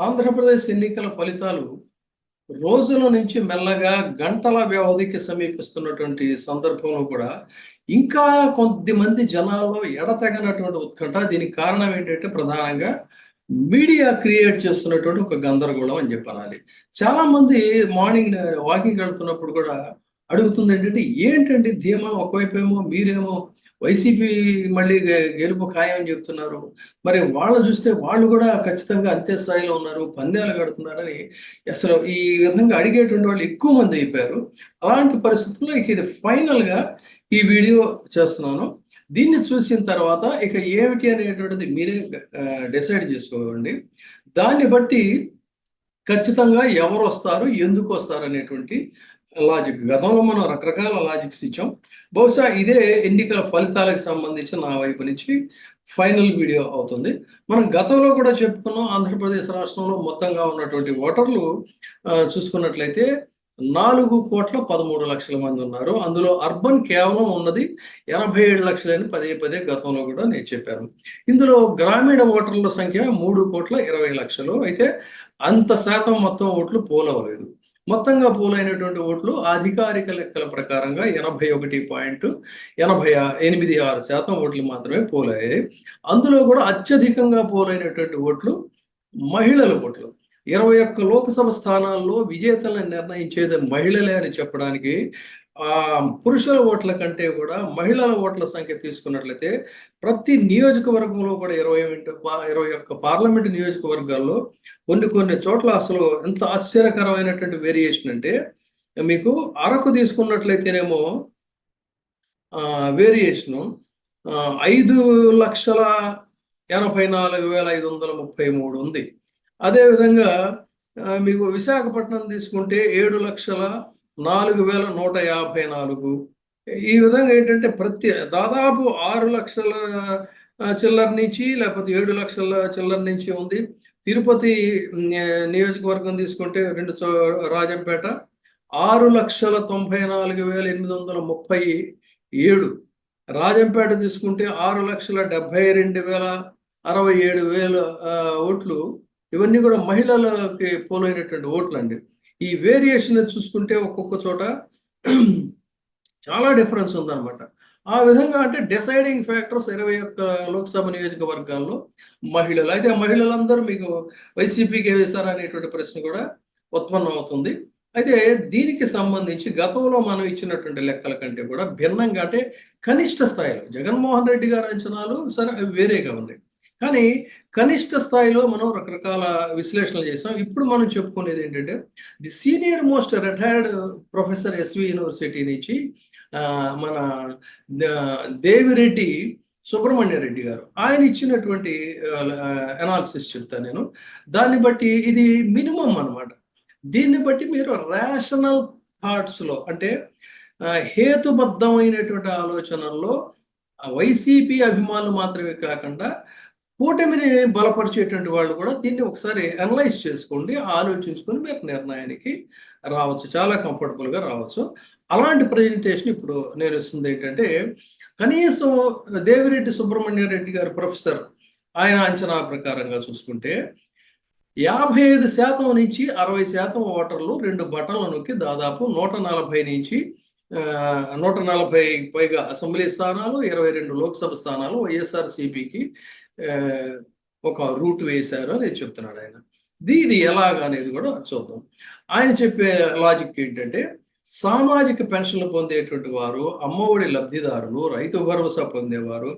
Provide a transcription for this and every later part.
ఆంధ్రప్రదేశ్ ఎన్నికల ఫలితాలు రోజుల నుంచి మెల్లగా గంటల వ్యవధికి సమీపిస్తున్నటువంటి సందర్భంలో కూడా ఇంకా కొద్దిమంది జనాల్లో ఎడతెగనటువంటి ఉత్కంఠ. దీనికి కారణం ఏంటంటే ప్రధానంగా మీడియా క్రియేట్ చేస్తున్నటువంటి ఒక గందరగోళం అని చెప్పాలి. చాలా మంది మార్నింగ్ వాకింగ్ వెళ్తున్నప్పుడు కూడా అడుగుతుంది ఏంటండి ధీమా? ఒకవైపు ఏమో మీరేమో వైసీపీ మళ్ళీ గెలుపు ఖాయం అని చెప్తున్నారు, మరి వాళ్ళు చూస్తే వాళ్ళు కూడా ఖచ్చితంగా అంతే స్థాయిలో ఉన్నారు, పందేలు కడుతున్నారని అసలు ఈ విధంగా అడిగేటువంటి వాళ్ళు ఎక్కువ మంది అయిపోయారు. అలాంటి పరిస్థితుల్లో ఇక ఇది ఫైనల్గా ఈ వీడియో చేస్తున్నాను. దీన్ని చూసిన తర్వాత ఇక ఏమిటి అనేటువంటిది మీరే డిసైడ్ చేసుకోండి. దాన్ని బట్టి ఖచ్చితంగా ఎవరు వస్తారు, ఎందుకు వస్తారు అనేటువంటి లాజిక్. గతంలో మనం రకరకాల లాజిక్స్ ఇచ్చాం. బహుశా ఇదే ఎన్నికల ఫలితాలకు సంబంధించి నా వైపు నుంచి ఫైనల్ వీడియో అవుతుంది. మనం గతంలో కూడా చెప్పుకున్నాం, ఆంధ్రప్రదేశ్ రాష్ట్రంలో మొత్తంగా ఉన్నటువంటి ఓటర్లు చూసుకున్నట్లయితే 4,13,00,000 మంది ఉన్నారు. అందులో అర్బన్ కేవలం ఉన్నది 87 లక్షలని పదే పదే గతంలో కూడా నేను చెప్పాను. ఇందులో గ్రామీణ ఓటర్ల సంఖ్య 3,20,00,000. అయితే అంత శాతం మొత్తం ఓట్లు పోలవలేదు. మొత్తంగా పోలైనటువంటి ఓట్లు అధికారిక లెక్కల ప్రకారంగా 81.86% ఓట్లు మాత్రమే పోలయ్యాయి. అందులో కూడా అత్యధికంగా పోలైనటువంటి ఓట్లు మహిళల ఓట్లు. 21 లోక్సభ స్థానాల్లో విజేతలను నిర్ణయించేది మహిళలే అని చెప్పడానికి పురుషుల ఓట్ల కంటే కూడా మహిళల ఓట్ల సంఖ్య తీసుకున్నట్లయితే ప్రతి నియోజకవర్గంలో కూడా 21 పార్లమెంటు నియోజకవర్గాల్లో కొన్ని చోట్ల అసలు ఎంత ఆశ్చర్యకరమైనటువంటి వేరియేషన్ అంటే, మీకు అరకు తీసుకున్నట్లయితేనేమో వేరియేషను 5,84,533 ఉంది. అదేవిధంగా మీకు విశాఖపట్నం తీసుకుంటే 7,04,154. ఈ విధంగా ఏంటంటే దాదాపు 6 లక్షల చిల్లర నుంచి లేకపోతే 7 లక్షల చిల్లర నుంచి ఉంది. తిరుపతి నియోజకవర్గం తీసుకుంటే రాజంపేట 6,94,837. రాజంపేట తీసుకుంటే 6,72,67,000 ఓట్లు. ఇవన్నీ కూడా మహిళలకి పోలైనటువంటి ఓట్లు అండి. ఈ వేరియేషన్ చూసుకుంటే ఒక్కొక్క చోట చాలా డిఫరెన్స్ ఉందన్నమాట. ఆ విధంగా అంటే డిసైడింగ్ ఫ్యాక్టర్స్ 21 లోక్సభ నియోజకవర్గాల్లో మహిళలు. అయితే ఆ మహిళలందరూ మీకు వైసీపీకి వేశారా అనేటువంటి ప్రశ్న కూడా ఉత్పన్నం అవుతుంది. అయితే దీనికి సంబంధించి గతంలో మనం ఇచ్చినటువంటి లెక్కల కంటే కూడా భిన్నంగా, అంటే కనిష్ట స్థాయిలో జగన్మోహన్ రెడ్డి గారి అంచనాలు సరే వేరేగా ఉన్నాయి, కానీ కనిష్ట స్థాయిలో మనం రకరకాల విశ్లేషణలు చేసాం. ఇప్పుడు మనం చెప్పుకునేది ఏంటంటే the senior most retired professor SV university నుంచి మన దేవిరెడ్డి సుబ్రహ్మణ్య రెడ్డి గారు ఆయన ఇచ్చినటువంటి అనాలిసిస్ చెప్తాను నేను. దాన్ని బట్టి ఇది మినిమం అన్నమాట. దీన్ని బట్టి మీరు రేషనల్ థాట్స్లో, అంటే హేతుబద్ధమైనటువంటి ఆలోచనల్లో వైసీపీ అభిమానులు మాత్రమే కాకుండా కూటమిని బలపరిచేటువంటి వాళ్ళు కూడా దీన్ని ఒకసారి అనలైజ్ చేసుకోండి, ఆలోచించుకొని మీరు నిర్ణయానికి రావచ్చు, చాలా కంఫర్టబుల్గా రావచ్చు. అలాంటి ప్రజెంటేషన్ ఇప్పుడు నేను ఇస్తుంది ఏంటంటే, కనీసం దేవిరెడ్డి సుబ్రహ్మణ్య రెడ్డి గారు ప్రొఫెసర్ ఆయన అంచనా ప్రకారంగా చూసుకుంటే 55% నుంచి 60% ఓటర్లు 2 బటన్ల నొక్కి దాదాపు 140 నుంచి 140 పైగా అసెంబ్లీ స్థానాలు, 22 లోక్సభ స్థానాలు వైఎస్ఆర్సీపీకి ఒక రూట్ వేశారు అని చెప్తున్నాడు ఆయన. ఇది ఎలాగా అనేది కూడా చూద్దాం. ఆయన చెప్పే లాజిక్ ఏంటంటే, సామాజిక పెన్షన్లు పొందేటువంటి వారు, అమ్మఒడి లబ్ధిదారులు, రైతు భరోసా పొందేవారు,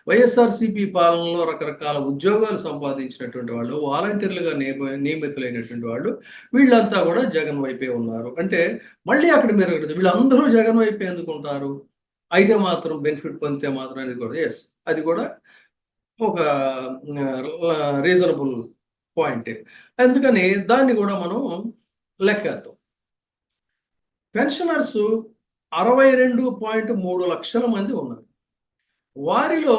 వైఎస్ఆర్సీపీ పాలనలో రకరకాల ఉద్యోగాలు సంపాదించినటువంటి వాళ్ళు, వాలంటీర్లుగా నియమితులైనటువంటి వాళ్ళు, వీళ్ళంతా కూడా జగన్ వైపే ఉన్నారు. అంటే మళ్ళీ అక్కడ మీరు వీళ్ళందరూ జగన్ వైపే ఎందుకుంటారు, అయితే మాత్రం బెనిఫిట్ పొందితే మాత్రం అనేది కూడా ఎస్, అది కూడా ఒక రీజనబుల్ పాయింటే. అందుకని దాన్ని కూడా మనం లెక్కేద్దాం. పెన్షనర్స్ 62.3 లక్షల మంది ఉన్నారు. వారిలో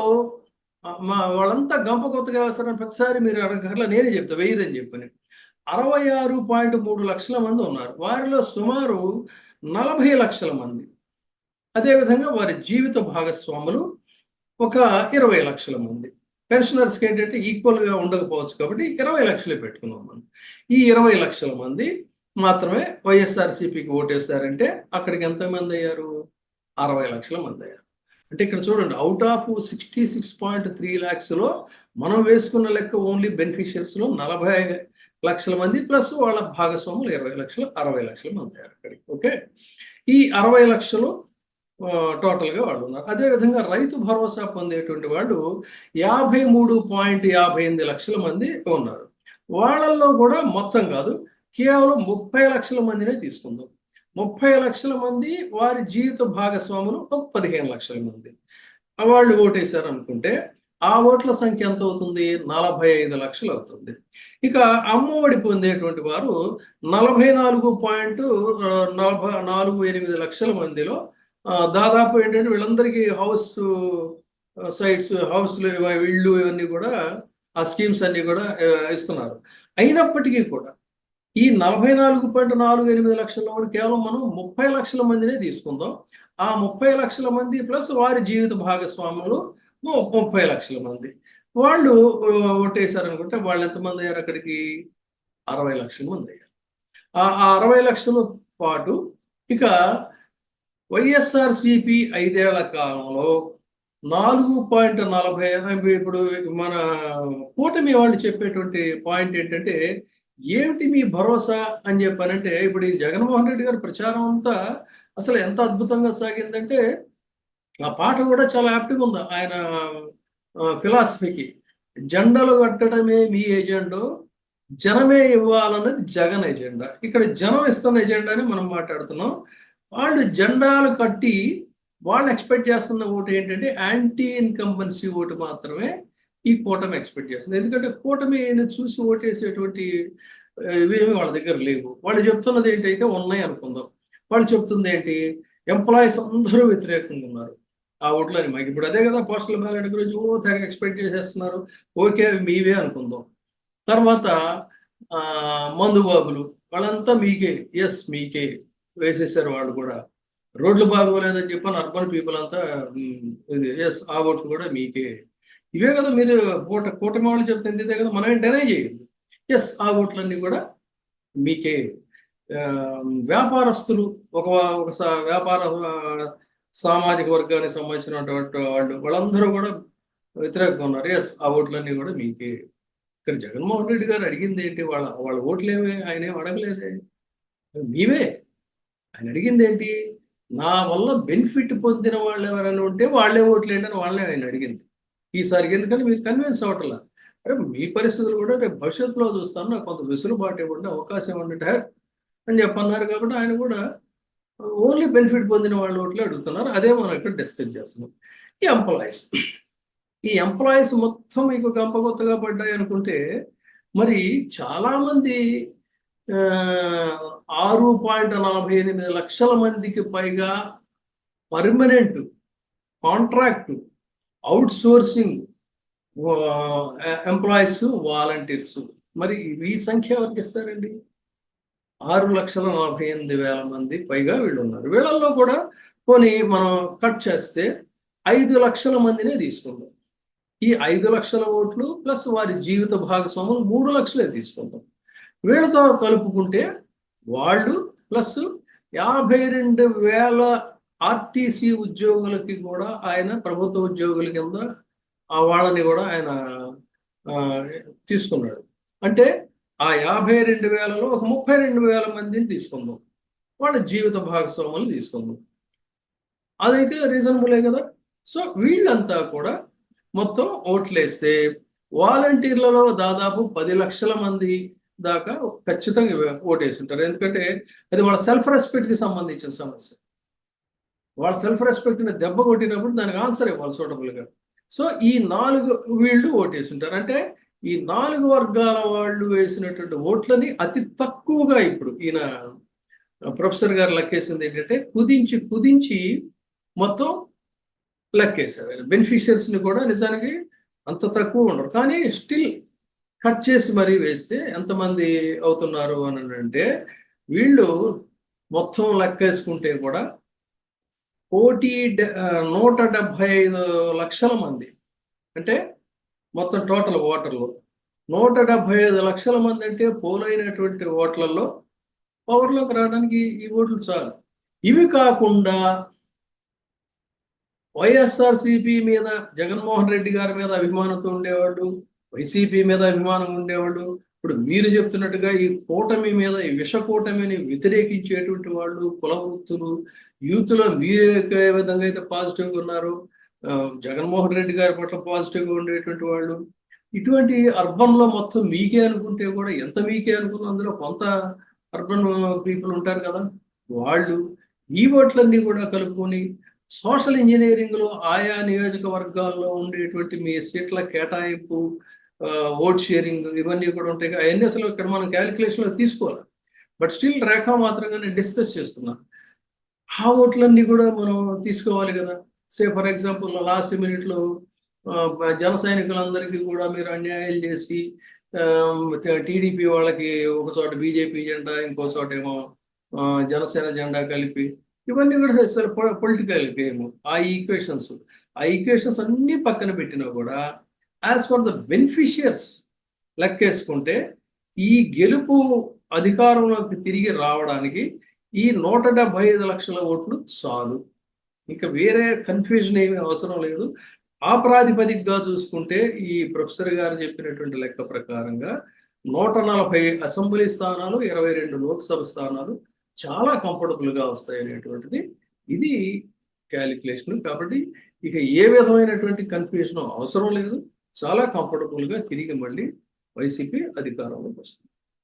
వాళ్ళంతా గంప కొత్తగా వేస్తారని ప్రతిసారి మీరు అడగర్లా నేనే చెప్తా, వెయ్యరని చెప్పని 66.3 లక్షల మంది ఉన్నారు. వారిలో సుమారు 40 లక్షల మంది, అదేవిధంగా వారి జీవిత భాగస్వాములు ఒక 20 లక్షల మంది. పెన్షనర్స్కి ఏంటంటే ఈక్వల్గా ఉండకపోవచ్చు కాబట్టి 20 లక్షలే పెట్టుకున్నాం మనం. ఈ 20 లక్షల మంది మాత్రమే వైఎస్ఆర్సీపీకి ఓటేస్తారంటే అక్కడికి ఎంతమంది అయ్యారు? 60 లక్షల మంది అయ్యారు. అంటే ఇక్కడ చూడండి, అవుట్ ఆఫ్ 66.3 lakhsలో మనం వేసుకున్న లెక్క ఓన్లీ బెనిఫిషియర్స్లో 40 లక్షల మంది ప్లస్ వాళ్ళ భాగస్వాములు 20 లక్షలు, 60 లక్షల మంది అయ్యారు అక్కడికి. ఓకే, ఈ 60 లక్షలు టోటల్గా వాళ్ళు ఉన్నారు. అదేవిధంగా రైతు భరోసా పొందేటువంటి వాళ్ళు 53.58 లక్షల మంది ఉన్నారు. వాళ్ళల్లో కూడా మొత్తం కాదు, కేవలం 30 లక్షల మందినే తీసుకుందాం. 30 లక్షల మంది వారి జీవిత భాగస్వాములు ఒక 15 లక్షల మంది వాళ్ళు ఓటేశారు అనుకుంటే ఆ ఓట్ల సంఖ్య ఎంత అవుతుంది? 45 లక్షలు అవుతుంది. ఇక అమ్మఒడి పొందేటువంటి వారు 44.48 లక్షల మందిలో దాదాపు ఏంటంటే వీళ్ళందరికీ హౌస్ సైట్స్, హౌస్లు, ఇళ్ళు ఇవన్నీ కూడా ఆ స్కీమ్స్ అన్ని కూడా ఇస్తున్నారు. అయినప్పటికీ కూడా ఈ 44.48 లక్షల వాడు కేవలం మనం 30 లక్షల మందినే తీసుకుందాం. ఆ 30 లక్షల మంది ప్లస్ వారి జీవిత భాగస్వాములు 30 లక్షల మంది వాళ్ళు ఓటేశారనుకుంటే వాళ్ళు ఎంతమంది అయ్యారు? అక్కడికి 60 లక్షల మంది అయ్యారు. ఆ 60 లక్షల పాటు ఇక వైఎస్ఆర్సీపీ 5 ఏళ్ల కాలంలో 4.40 ఇప్పుడు మన కూటమి వాళ్ళు చెప్పేటువంటి పాయింట్ ఏంటంటే, ఏమిటి మీ భరోసా అని చెప్పానంటే, ఇప్పుడు ఈ జగన్మోహన్ రెడ్డి గారి ప్రచారం అంతా అసలు ఎంత అద్భుతంగా సాగిందంటే, ఆ పాట కూడా చాలా యాప్ట్గా ఉంది ఆయన ఫిలాసఫీకి. జెండలు కట్టడమే మీ ఎజెండో, జనమే ఇవ్వాలన్నది జగన్ ఎజెండా. ఇక్కడ జనం ఇస్తున్న ఎజెండాని మనం మాట్లాడుతున్నాం. వాళ్ళు జెండాలు కట్టి వాళ్ళు ఎక్స్పెక్ట్ చేస్తున్న ఓటు ఏంటంటే యాంటీ ఇన్కంబెన్సీ ఓటు మాత్రమే ఈ కూటమి ఎక్స్పెక్ట్ చేస్తుంది. ఎందుకంటే కూటమిని చూసి ఓటేసేటువంటి ఇవేమి వాళ్ళ దగ్గర లేవు. వాళ్ళు చెప్తున్నది ఏంటైతే ఉన్నాయి అనుకుందాం. వాళ్ళు చెప్తుంది ఏంటి? ఎంప్లాయీస్ అందరూ వ్యతిరేకంగా ఉన్నారు ఆ ఓట్లని. మాకు ఇప్పుడు అదే కదా పోస్టల్ బ్యాలెట్ గురించి తెగ ఎక్స్పెక్ట్ చేసేస్తున్నారు. ఓకే, మీవే అనుకుందాం. తర్వాత మందుబాబులు వాళ్ళంతా మీకే, ఎస్ మీకే వేసేసారు. వాళ్ళు కూడా రోడ్లు బాగోలేదని చెప్పని అర్బన్ పీపుల్ అంతా ఇది ఎస్ ఆ ఓట్లు కూడా మీకే. ఇవే కదా మీరు కూటమి వాళ్ళు చెప్తుంది, ఇదే కదా, మనం డెనై చేయొద్దు. ఎస్ ఆ ఓట్లన్నీ కూడా మీకే. వ్యాపారస్తులు ఒక వ్యాపార సామాజిక వర్గానికి సంబంధించినటువంటి వాళ్ళందరూ కూడా వ్యతిరేకంగా ఉన్నారు. ఎస్ ఆ ఓట్లన్నీ కూడా మీకే. ఇక్కడ జగన్మోహన్ రెడ్డి గారు అడిగింది ఏంటి? వాళ్ళ ఓట్లేమి ఆయన ఏం అడగలేదే, మీవే. ఆయన అడిగింది ఏంటి? నా వల్ల బెనిఫిట్ పొందిన వాళ్ళు ఎవరైనా ఉంటే వాళ్ళే ఓట్లేండి అని వాళ్ళే ఆయన అడిగింది ఈసారికి. ఎందుకంటే మీరు కన్విన్స్ అవ్వట్లా. అరే మీ పరిస్థితులు కూడా రేపు భవిష్యత్తులో చూస్తాను, నాకు కొంత వెసులుబాటు ఇవ్వండి, అవకాశం ఇవ్వండి అని చెప్పన్నారు. కాబట్టి ఆయన కూడా ఓన్లీ బెనిఫిట్ పొందిన వాళ్ళు ఓట్లు అడుగుతున్నారు. అదే మనం ఇక్కడ డిస్కస్ చేస్తున్నాం. ఈ ఎంప్లాయీస్ మొత్తం మీకు గంపగొత్తగా పడ్డాయి అనుకుంటే మరి చాలామంది 6.48 లక్షల మందికి పైగా permanent, contract, out sourcing employees, volunteers. మరి ఈ సంఖ్య ఎవరికి ఇస్తారండి? 6,48,000 మంది పైగా వీళ్ళు ఉన్నారు. వీళ్ళల్లో కూడా పోనీ మనం కట్ చేస్తే 5 లక్షల మందినే తీసుకుందాం. ఈ 5 లక్షల ఓట్లు ప్లస్ వారి జీవిత భాగస్వాములు 3 లక్షలే తీసుకుందాం. వీళ్ళతో కలుపుకుంటే వాళ్ళు ప్లస్ 52,000 ఆర్టీసీ ఉద్యోగులకి కూడా ఆయన ప్రభుత్వ ఉద్యోగుల కింద వాళ్ళని కూడా ఆయన తీసుకున్నాడు. అంటే ఆ 52,000లో ఒక 32,000 మందిని తీసుకుందాం, వాళ్ళ జీవిత భాగస్వాములు తీసుకుందాం. అదైతే రీజనబులే కదా. సో వీళ్ళంతా కూడా మొత్తం ఓట్లేస్తే వాలంటీర్లలో దాదాపు 10 లక్షల మంది దాకా ఖచ్చితంగా ఓటేసి ఉంటారు. ఎందుకంటే అది వాళ్ళ సెల్ఫ్ రెస్పెక్ట్కి సంబంధించిన సమస్య. వాళ్ళ సెల్ఫ్ రెస్పెక్ట్ని దెబ్బ కొట్టినప్పుడు దానికి ఆన్సర్ ఇవ్వాలి సూటబుల్గా. సో ఈ 4 వీళ్ళు ఓటేసి ఉంటారు. అంటే ఈ 4 వర్గాల వాళ్ళు వేసినటువంటి ఓట్లని అతి తక్కువగా ఇప్పుడు ఈయన ప్రొఫెసర్ గారు లెక్కేసింది ఏంటంటే కుదించి మొత్తం లెక్కేశారు. బెనిఫిషియర్స్ని కూడా నిజానికి అంత తక్కువ ఉండరు, కానీ స్టిల్ కట్ చేసి మరీ వేస్తే ఎంతమంది అవుతున్నారు అని అంటే వీళ్ళు మొత్తం లెక్కేసుకుంటే కూడా 175 లక్షల మంది. అంటే మొత్తం టోటల్ ఓటర్లు 175 లక్షల మంది అంటే పోలైనటువంటి ఓట్లలో పవర్లోకి రావడానికి ఈ ఓట్లు చాలు. ఇవి కాకుండా వైఎస్ఆర్సీపీ మీద, జగన్మోహన్ రెడ్డి గారి మీద అభిమానంతో ఉండేవాళ్ళు, వైసీపీ మీద అభిమానం ఉండేవాళ్ళు, ఇప్పుడు మీరు చెప్తున్నట్టుగా ఈ కూటమి మీద, ఈ విష కూటమిని వ్యతిరేకించేటువంటి వాళ్ళు, కుల వృత్తులు, యూత్లో మీరు ఏ విధంగా అయితే పాజిటివ్గా ఉన్నారు, జగన్మోహన్ రెడ్డి గారి పట్ల పాజిటివ్గా ఉండేటువంటి వాళ్ళు, ఇటువంటి అర్బన్లో మొత్తం మీకే అనుకుంటే కూడా, ఎంత మీకే అనుకున్న అందులో కొంత అర్బన్ పీపుల్ ఉంటారు కదా, వాళ్ళు ఈ ఓట్లన్నీ కూడా కలుపుకొని సోషల్ ఇంజనీరింగ్లో ఆయా నియోజకవర్గాల్లో ఉండేటువంటి మీ సీట్ల కేటాయింపు, ఓట్ షేరింగ్, ఇవన్నీ కూడా ఉంటాయి. అవన్నీ అసలు ఇక్కడ మనం క్యాలిక్యులేషన్లో తీసుకోవాలి. బట్ స్టిల్ రేఖా మాత్రంగా నేను డిస్కస్ చేస్తున్నా. ఆ ఓట్లన్నీ కూడా మనం తీసుకోవాలి కదా. ఫర్ ఎగ్జాంపుల్ లాస్ట్ మినిట్లో జన సైనికులందరికీ కూడా మీరు అన్యాయాలు చేసి టీడీపీ వాళ్ళకి ఒక చోట బీజేపీ జెండా, ఇంకో చోట ఏమో జనసేన జెండా కలిపి, ఇవన్నీ కూడా పొలిటికల్ గేమ్. ఆ ఈక్వేషన్స్ అన్నీ పక్కన పెట్టినా కూడా యాజ్ ఫర్ ద బెనిఫిషియర్స్ లెక్కేసుకుంటే ఈ గెలుపు అధికారంలోకి తిరిగి రావడానికి ఈ 175 లక్షల ఓట్లు చాలు. ఇంకా వేరే కన్ఫ్యూజన్ ఏమీ అవసరం లేదు. ఆ ప్రాతిపదికగా చూసుకుంటే ఈ ప్రొఫెసర్ గారు చెప్పినటువంటి లెక్క ప్రకారంగా 140 అసెంబ్లీ స్థానాలు, 22 లోక్సభ స్థానాలు చాలా కంఫర్టబుల్గా వస్తాయి అనేటువంటిది ఇది క్యాలిక్యులేషన్. కాబట్టి ఇక ఏ విధమైనటువంటి కన్ఫ్యూజన్ అవసరం లేదు. చాలా కంఫర్టబుల్గా తిరిగి మళ్ళీ వైసీపీ అధికారంలోకి వస్తుంది.